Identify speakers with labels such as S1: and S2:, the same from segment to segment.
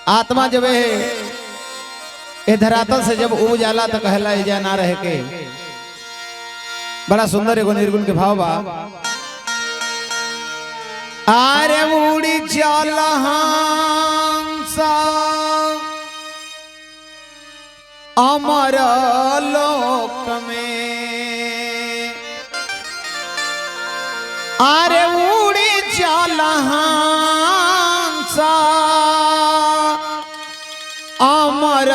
S1: आत्मा जब ये धरातल से जब ऊ जाला तो कहला जा ना रह के। बड़ा सुंदर एगो निर्गुण के भाव बा। आरे उड़ी चल हंसा अमर लोक में, आरे उड़ी चल हंसा अमर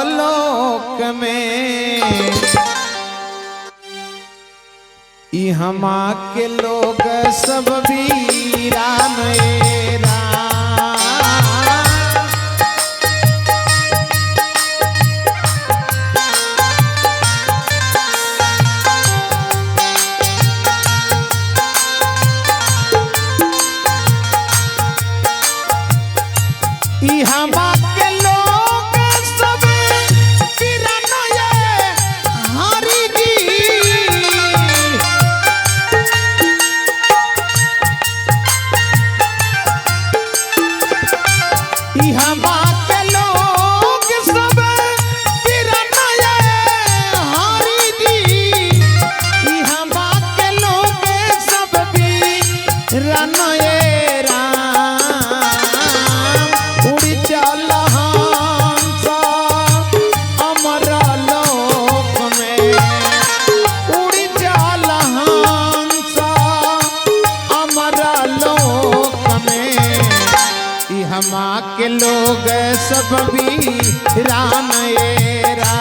S1: लोक में, ई हमा के लोग सब वीरान एरा। ई हमा के लोग सब वीरान ये हरि जी। हमा के लोग सब वीरान एरा।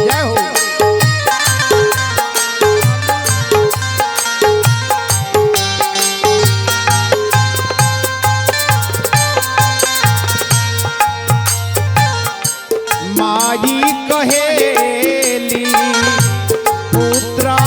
S1: जय हो। माई कहेली पुत्र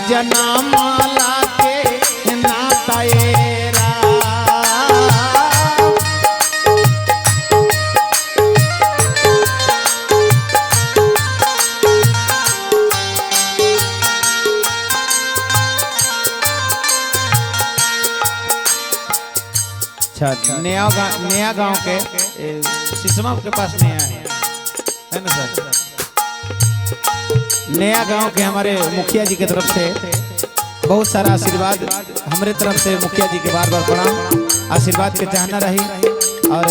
S1: जनमाला के नाताएरा। अच्छा, नया गांव के सिसमा के पास नया है ना सर। नया गांव के हमारे मुखिया जी की तरफ से बहुत सारा आशीर्वाद, हमारे तरफ से मुखिया जी के बार बार प्रणाम। आशीर्वाद के चाहना रही। और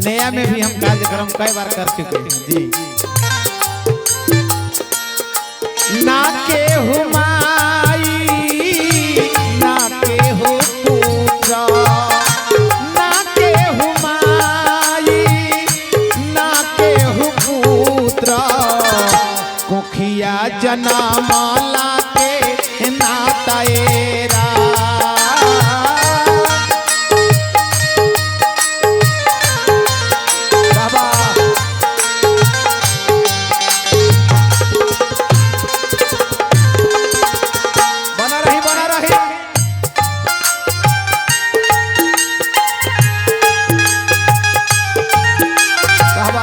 S1: नया में भी हम कार्यक्रम कई बार कर चुके हैं जी। ना के हुमाई ना के हो पुत्र, ना के हुमाई ना के हो पुत्र, कुखिया जनमाला के नाताएरा। बाबा बना रही बना रही। बाबा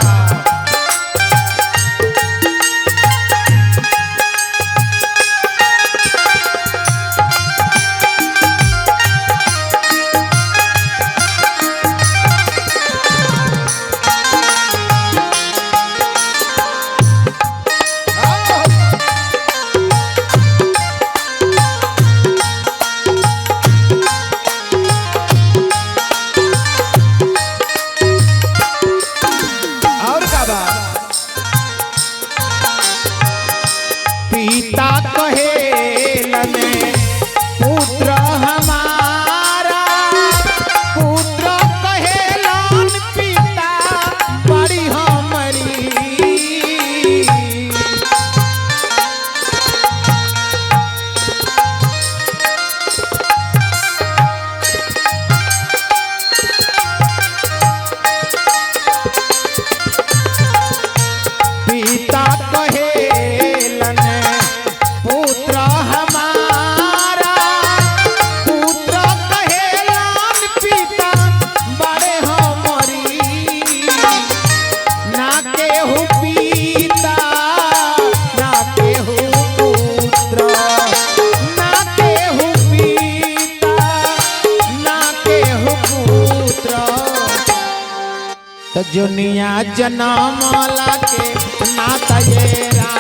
S1: जुनिया जनमला के नाता ये राम।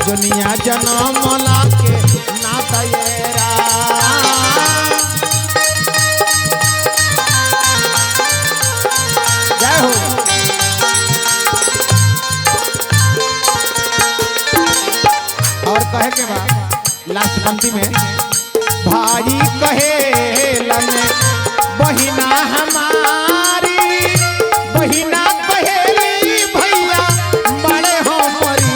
S1: दुनिया जनमला के नाता ये राम। जय हो। और कहे के बाद लास्ट पंक्ति में भाई कहे लने बहिना हमारी बहिना कहेली भैया बड़े हो मरी।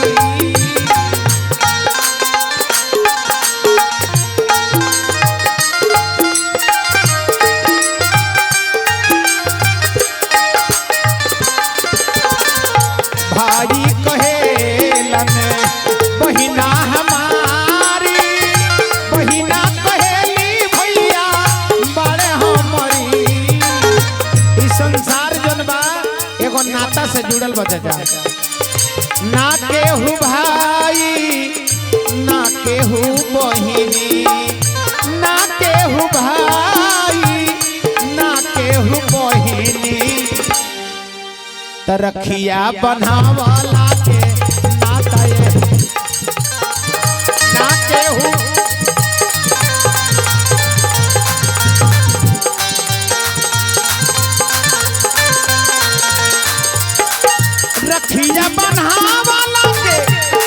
S1: भाई कहेलन बहिना हमारी बहिना कहेली भैया बड़े हमरी। इस संसार जन बा एगो नाता से जुड़ल बचा ना केहू भाई ना केहू बहिनी ना केहू भाई ना केहू बहिनी। तरखिया बनावला के नाता ये ना केहू रखिया बनावला के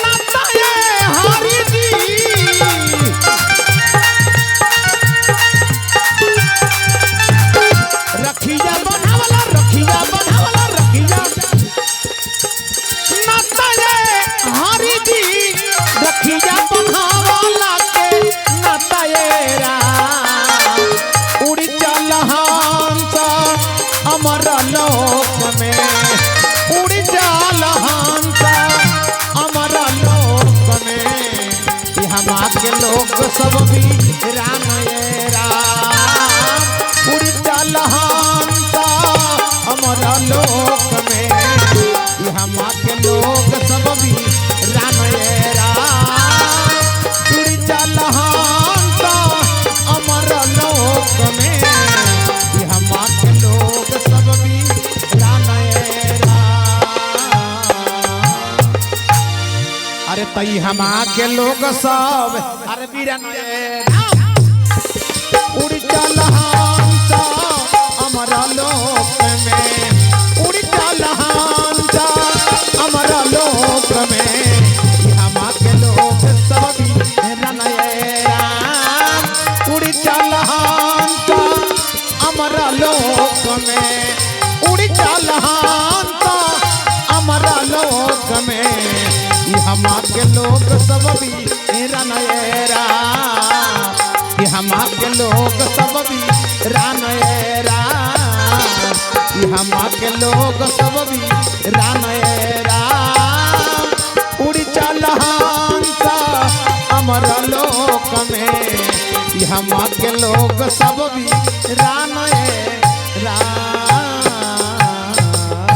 S1: नाता ये हरि जी। रखिया बनावला रखिया बनावला रखिया नाता ये हरि जी। रखिया बनावला के नाता ये राम। उड़ी चल हंस अमर लोक में उड़ी चल हंस अमर लोक में। यहाँ के लोग सब भी राम ये राम। उड़ी चल हंस अमर लोक में यहाँ के लोग सब भी राम ये राम। उड़ी चल हंस अमर लोक में यहाँ के लोग सब भी राम ये राम। अरे तई हमा के लोग सब अरे बीरन ये राम। उड़ी चल हंस अमर लोक में उड़ी चल हंस अमर लोक में। यहाँ के लोग सब भी राम ये राम। उड़ी चल हंस अमर लोक में उड़ी चल हंस अमर लोक में। यहाँ के लोग सब भी राम ये राम। यहाँ के लोग सब भी राम ये राम। यहाँ के लोग सब भी राम ये राम। उड़ी चल हंस अमर लोक में यहाँ के लोग सब भी राम ये राम।